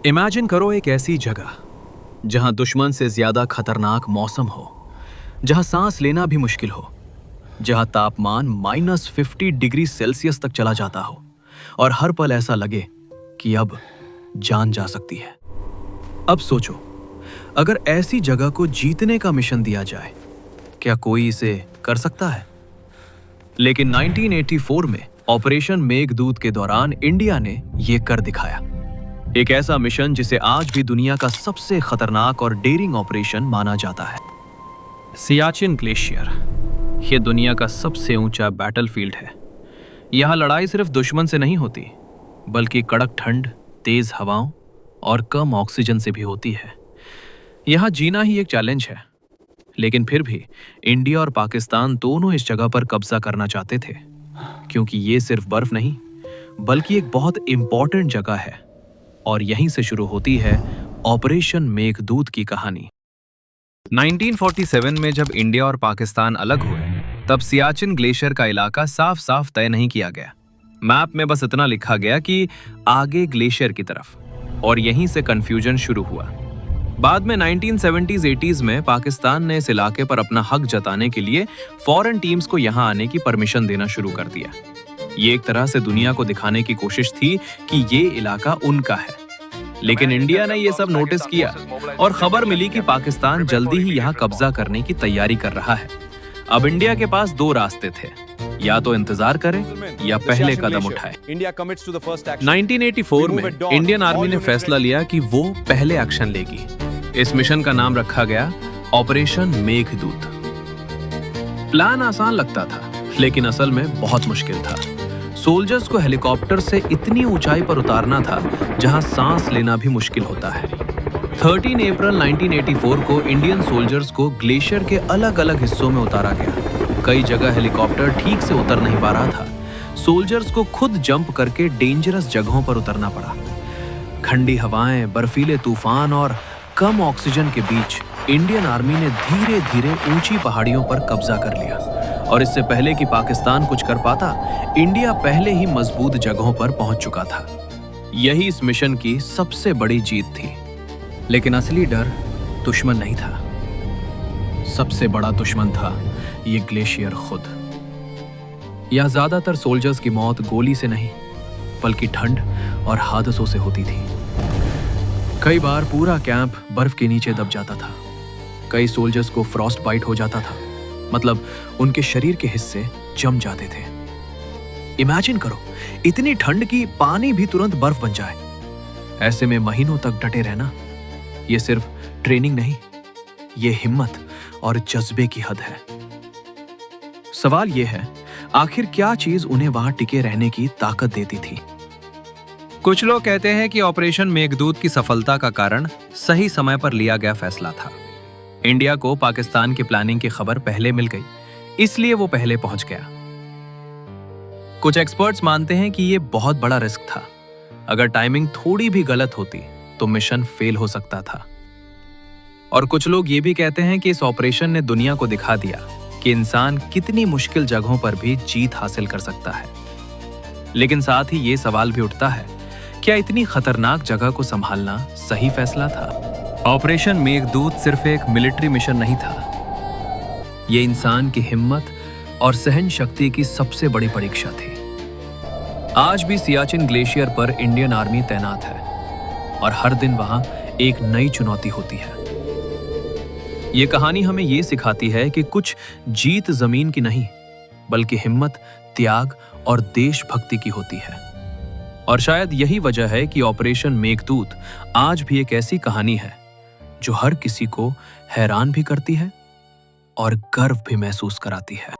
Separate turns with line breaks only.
Imagine करो एक ऐसी जगह जहां दुश्मन से ज्यादा खतरनाक मौसम हो, जहां सांस लेना भी मुश्किल हो, जहां तापमान -50 डिग्री सेल्सियस तक चला जाता हो और हर पल ऐसा लगे कि अब जान जा सकती है। अब सोचो, अगर ऐसी जगह को जीतने का मिशन दिया जाए, क्या कोई इसे कर सकता है? लेकिन 1984 में ऑपरेशन मेघदूत के दौरान इंडिया ने यह कर दिखाया। एक ऐसा मिशन जिसे आज भी दुनिया का सबसे खतरनाक और डेयरिंग ऑपरेशन माना जाता है। सियाचिन ग्लेशियर, यह दुनिया का सबसे ऊंचा बैटलफील्ड है। यहां लड़ाई सिर्फ दुश्मन से नहीं होती, बल्कि कड़क ठंड, तेज हवाओं और कम ऑक्सीजन से भी होती है। यहां जीना ही एक चैलेंज है, लेकिन फिर भी इंडिया और पाकिस्तान दोनों इस जगह पर कब्जा करना चाहते थे, क्योंकि ये सिर्फ बर्फ नहीं, बल्कि एक बहुत इंपॉर्टेंट जगह है। और यहीं से शुरू होती है ऑपरेशन मेघदूत की कहानी। 1947 में जब इंडिया और पाकिस्तान अलग हुए, तब सियाचिन ग्लेशियर का इलाका साफ साफ तय नहीं किया गया। मैप में बस इतना लिखा गया कि आगे ग्लेशियर की तरफ, और यहीं से कंफ्यूजन शुरू हुआ। बाद में 1970s-80s में पाकिस्तान ने इस इलाके पर अपना हक जताने के लिए फॉरेन टीम्स को यहां आने की परमिशन देना शुरू कर दिया। ये एक तरह से दुनिया को दिखाने की कोशिश थी कि ये इलाका उनका है। लेकिन इंडिया ने ये सब नोटिस किया और खबर मिली कि पाकिस्तान जल्दी ही यहाँ कब्जा करने की तैयारी कर रहा है। अब इंडिया के पास दो रास्ते थे, या तो इंतजार करे या पहले कदम उठाए। 1984 में इंडियन आर्मी ने फैसला लिया कि वो पहले एक्शन लेगी। इस मिशन का नाम रखा गया ऑपरेशन मेघदूत। प्लान आसान लगता था, लेकिन असल में बहुत मुश्किल था। सोल्जर्स को हेलीकॉप्टर से इतनी ऊंचाई पर उतारना था जहां सांस लेना भी मुश्किल होता है। 13 अप्रैल 1984 को इंडियन सोल्जर्स को ग्लेशियर के अलग अलग हिस्सों में उतारा गया। कई जगह हेलीकॉप्टर ठीक से उतर नहीं पा रहा था। सोल्जर्स को खुद जंप करके डेंजरस जगहों पर उतरना पड़ा। ठंडी हवाएं, बर्फीले तूफान और कम ऑक्सीजन के बीच इंडियन आर्मी ने धीरे धीरे ऊंची पहाड़ियों पर कब्जा कर लिया। और इससे पहले कि पाकिस्तान कुछ कर पाता, इंडिया पहले ही मजबूत जगहों पर पहुंच चुका था। यही इस मिशन की सबसे बड़ी जीत थी। लेकिन असली डर दुश्मन नहीं था। सबसे बड़ा दुश्मन था ये ग्लेशियर खुद। यहां ज्यादातर सोल्जर्स की मौत गोली से नहीं, बल्कि ठंड और हादसों से होती थी। कई बार पूरा कैंप बर्फ के नीचे दब जाता था। कई सोल्जर्स को फ्रॉस्ट बाइट हो जाता था, मतलब उनके शरीर के हिस्से जम जाते थे। इमेजिन करो, इतनी ठंड की पानी भी तुरंत बर्फ बन जाए। ऐसे में महीनों तक डटे रहना, यह सिर्फ ट्रेनिंग नहीं, यह हिम्मत और जज्बे की हद है। सवाल यह है, आखिर क्या चीज उन्हें वहां टिके रहने की ताकत देती थी? कुछ लोग कहते हैं कि ऑपरेशन मेघदूत की सफलता का कारण सही समय पर लिया गया फैसला था। इंडिया को पाकिस्तान की प्लानिंग की खबर पहले मिल गई, इसलिए वो पहले पहुंच गया। कुछ एक्सपर्ट्स मानते हैं कि यह बहुत बड़ा रिस्क था। अगर टाइमिंग थोड़ी भी गलत होती तो मिशन फेल हो सकता था। और कुछ लोग ये भी कहते हैं कि इस ऑपरेशन ने दुनिया को दिखा दिया कि इंसान कितनी मुश्किल जगहों पर भी जीत हासिल कर सकता है। लेकिन साथ ही ये सवाल भी उठता है, क्या इतनी खतरनाक जगह को संभालना सही फैसला था? ऑपरेशन मेघदूत सिर्फ एक मिलिट्री मिशन नहीं था, यह इंसान की हिम्मत और सहन शक्ति की सबसे बड़ी परीक्षा थी। आज भी सियाचिन ग्लेशियर पर इंडियन आर्मी तैनात है और हर दिन वहां एक नई चुनौती होती है। यह कहानी हमें यह सिखाती है कि कुछ जीत जमीन की नहीं, बल्कि हिम्मत, त्याग और देशभक्ति की होती है। और शायद यही वजह है कि ऑपरेशन मेघदूत आज भी एक ऐसी कहानी है जो हर किसी को हैरान भी करती है और गर्व भी महसूस कराती है।